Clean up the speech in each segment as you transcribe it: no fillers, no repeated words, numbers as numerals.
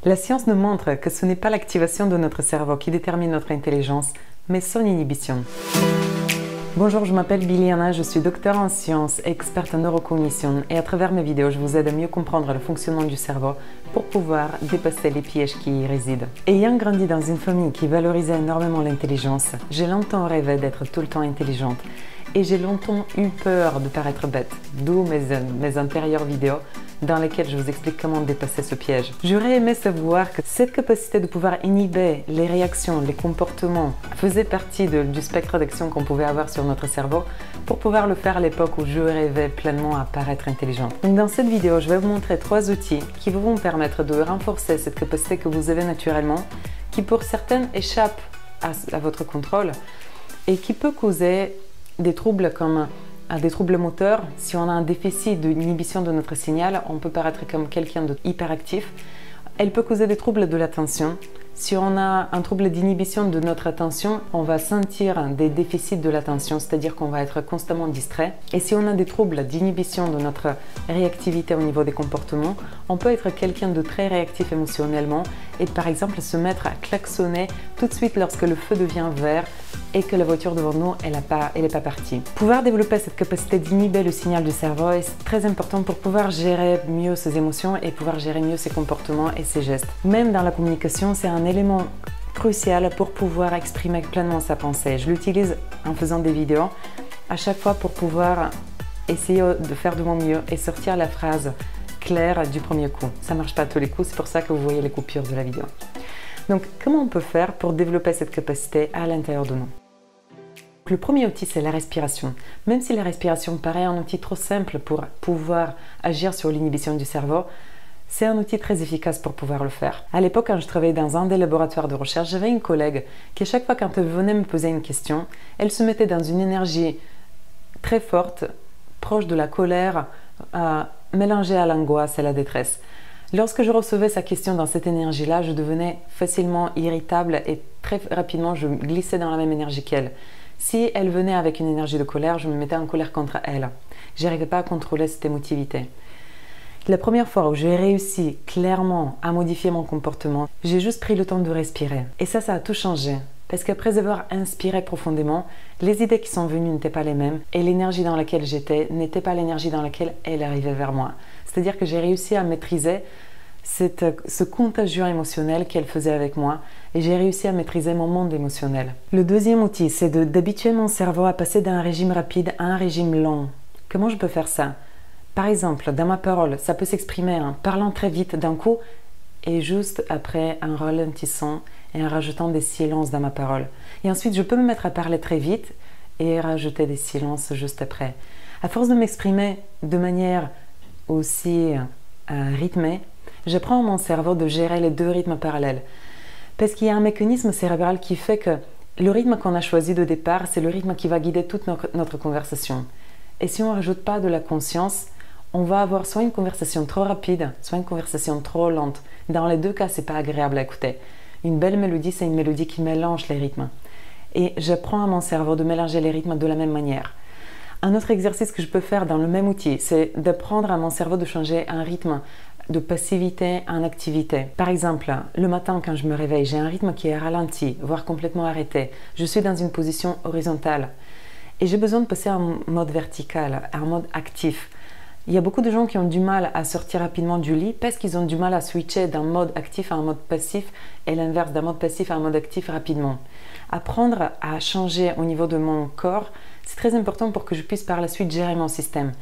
La science nous montre que ce n'est pas l'activation de notre cerveau qui détermine notre intelligence, mais son inhibition. Bonjour, je m'appelle Biliana, je suis docteur en sciences, experte en neurocognition et à travers mes vidéos, je vous aide à mieux comprendre le fonctionnement du cerveau pour pouvoir dépasser les pièges qui y résident. Ayant grandi dans une famille qui valorisait énormément l'intelligence, j'ai longtemps rêvé d'être tout le temps intelligente et j'ai longtemps eu peur de paraître bête, d'où mes antérieures vidéos dans lesquelles je vous explique comment dépasser ce piège. J'aurais aimé savoir que cette capacité de pouvoir inhiber les réactions, les comportements, faisait partie du spectre d'action qu'on pouvait avoir sur notre cerveau pour pouvoir le faire à l'époque où je rêvais pleinement à paraître intelligente. Donc dans cette vidéo, je vais vous montrer 3 outils qui vont vous permettre de renforcer cette capacité que vous avez naturellement, qui pour certaines échappe à votre contrôle et qui peut causer des troubles comme des troubles moteurs. Si on a un déficit d'inhibition de notre signal, on peut paraître comme quelqu'un de hyperactif. Elle peut causer des troubles de l'attention. Si on a un trouble d'inhibition de notre attention, on va sentir des déficits de l'attention, c'est-à-dire qu'on va être constamment distrait. Et si on a des troubles d'inhibition de notre réactivité au niveau des comportements, on peut être quelqu'un de très réactif émotionnellement et par exemple se mettre à klaxonner tout de suite lorsque le feu devient vert et que la voiture devant nous, elle n'est pas partie. Pouvoir développer cette capacité d'inhiber le signal du cerveau est très important pour pouvoir gérer mieux ses émotions et pouvoir gérer mieux ses comportements et ses gestes. Même dans la communication, c'est un élément crucial pour pouvoir exprimer pleinement sa pensée. Je l'utilise en faisant des vidéos à chaque fois pour pouvoir essayer de faire de mon mieux et sortir la phrase claire du premier coup. Ça ne marche pas à tous les coups, c'est pour ça que vous voyez les coupures de la vidéo. Donc, comment on peut faire pour développer cette capacité à l'intérieur de nous? Le premier outil, c'est la respiration. Même si la respiration paraît un outil trop simple pour pouvoir agir sur l'inhibition du cerveau, c'est un outil très efficace pour pouvoir le faire. À l'époque, quand je travaillais dans un des laboratoires de recherche, j'avais une collègue qui, à chaque fois quand elle venait me poser une question, elle se mettait dans une énergie très forte, proche de la colère, mélangée à l'angoisse et à la détresse. Lorsque je recevais sa question dans cette énergie-là, je devenais facilement irritable et très rapidement, je glissais dans la même énergie qu'elle. Si elle venait avec une énergie de colère, je me mettais en colère contre elle. Je n'arrivais pas à contrôler cette émotivité. La première fois où j'ai réussi clairement à modifier mon comportement, j'ai juste pris le temps de respirer. Et ça a tout changé. Parce qu'après avoir inspiré profondément, les idées qui sont venues n'étaient pas les mêmes et l'énergie dans laquelle j'étais n'était pas l'énergie dans laquelle elle arrivait vers moi. C'est-à-dire que j'ai réussi à maîtriser ce contagion émotionnel qu'elle faisait avec moi et j'ai réussi à maîtriser mon monde émotionnel. Le deuxième outil, c'est d'habituer mon cerveau à passer d'un régime rapide à un régime lent. Comment je peux faire ça? Par exemple, dans ma parole, ça peut s'exprimer en parlant très vite d'un coup et juste après en ralentissant et en rajoutant des silences dans ma parole. Et ensuite, je peux me mettre à parler très vite et rajouter des silences juste après. À force de m'exprimer de manière aussi rythmée, j'apprends à mon cerveau de gérer les deux rythmes parallèles. Parce qu'il y a un mécanisme cérébral qui fait que le rythme qu'on a choisi de départ, c'est le rythme qui va guider toute notre conversation. Et si on ne rajoute pas de la conscience, on va avoir soit une conversation trop rapide, soit une conversation trop lente. Dans les deux cas, ce n'est pas agréable à écouter. Une belle mélodie, c'est une mélodie qui mélange les rythmes. Et j'apprends à mon cerveau de mélanger les rythmes de la même manière. Un autre exercice que je peux faire dans le même outil, c'est d'apprendre à mon cerveau de changer un rythme de passivité en activité. Par exemple, le matin quand je me réveille, j'ai un rythme qui est ralenti, voire complètement arrêté. Je suis dans une position horizontale et j'ai besoin de passer en mode vertical, en mode actif. Il y a beaucoup de gens qui ont du mal à sortir rapidement du lit parce qu'ils ont du mal à switcher d'un mode actif à un mode passif et l'inverse d'un mode passif à un mode actif rapidement. Apprendre à changer au niveau de mon corps, c'est très important pour que je puisse par la suite gérer mon système.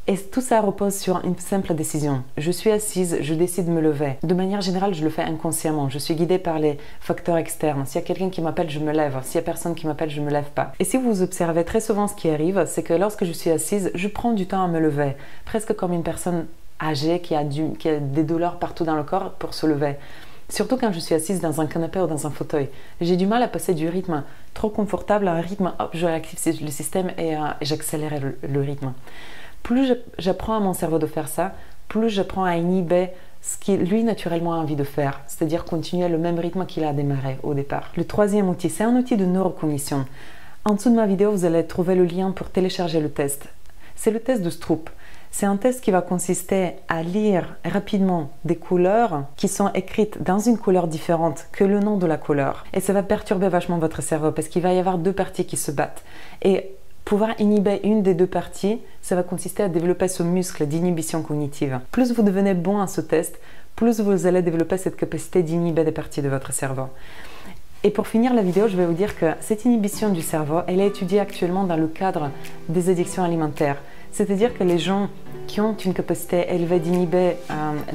Et tout ça repose sur une simple décision. Je suis assise, je décide de me lever. De manière générale, je le fais inconsciemment. Je suis guidée par les facteurs externes. S'il y a quelqu'un qui m'appelle, je me lève. S'il y a personne qui m'appelle, je ne me lève pas. Et si vous observez très souvent ce qui arrive, c'est que lorsque je suis assise, je prends du temps à me lever. Presque comme une personne âgée qui a des douleurs partout dans le corps pour se lever. Surtout quand je suis assise dans un canapé ou dans un fauteuil. J'ai du mal à passer du rythme trop confortable à un rythme, hop, je réactive le système et j'accélère le rythme. Plus j'apprends à mon cerveau de faire ça, plus j'apprends à inhiber ce qu'il lui naturellement a envie de faire, c'est-à-dire continuer le même rythme qu'il a démarré au départ. Le troisième outil, c'est un outil de neurocognition. En dessous de ma vidéo, vous allez trouver le lien pour télécharger le test. C'est le test de Stroop. C'est un test qui va consister à lire rapidement des couleurs qui sont écrites dans une couleur différente que le nom de la couleur. Et ça va perturber vachement votre cerveau parce qu'il va y avoir deux parties qui se battent. Et pouvoir inhiber une des deux parties, ça va consister à développer ce muscle d'inhibition cognitive. Plus vous devenez bon à ce test, plus vous allez développer cette capacité d'inhiber des parties de votre cerveau. Et pour finir la vidéo, je vais vous dire que cette inhibition du cerveau, elle est étudiée actuellement dans le cadre des addictions alimentaires. C'est-à-dire que les gens qui ont une capacité élevée d'inhiber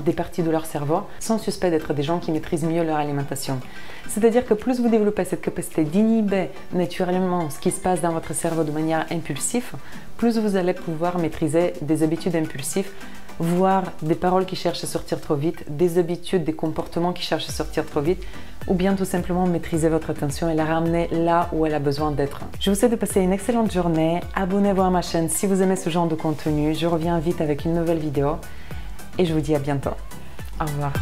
des parties de leur cerveau sont suspects d'être des gens qui maîtrisent mieux leur alimentation. C'est-à-dire que plus vous développez cette capacité d'inhiber naturellement ce qui se passe dans votre cerveau de manière impulsive, plus vous allez pouvoir maîtriser des habitudes impulsives, voire des paroles qui cherchent à sortir trop vite, des habitudes, des comportements qui cherchent à sortir trop vite, ou bien tout simplement maîtriser votre attention et la ramener là où elle a besoin d'être. Je vous souhaite de passer une excellente journée. Abonnez-vous à ma chaîne si vous aimez ce genre de contenu. Je reviens vite avec une nouvelle vidéo et je vous dis à bientôt. Au revoir.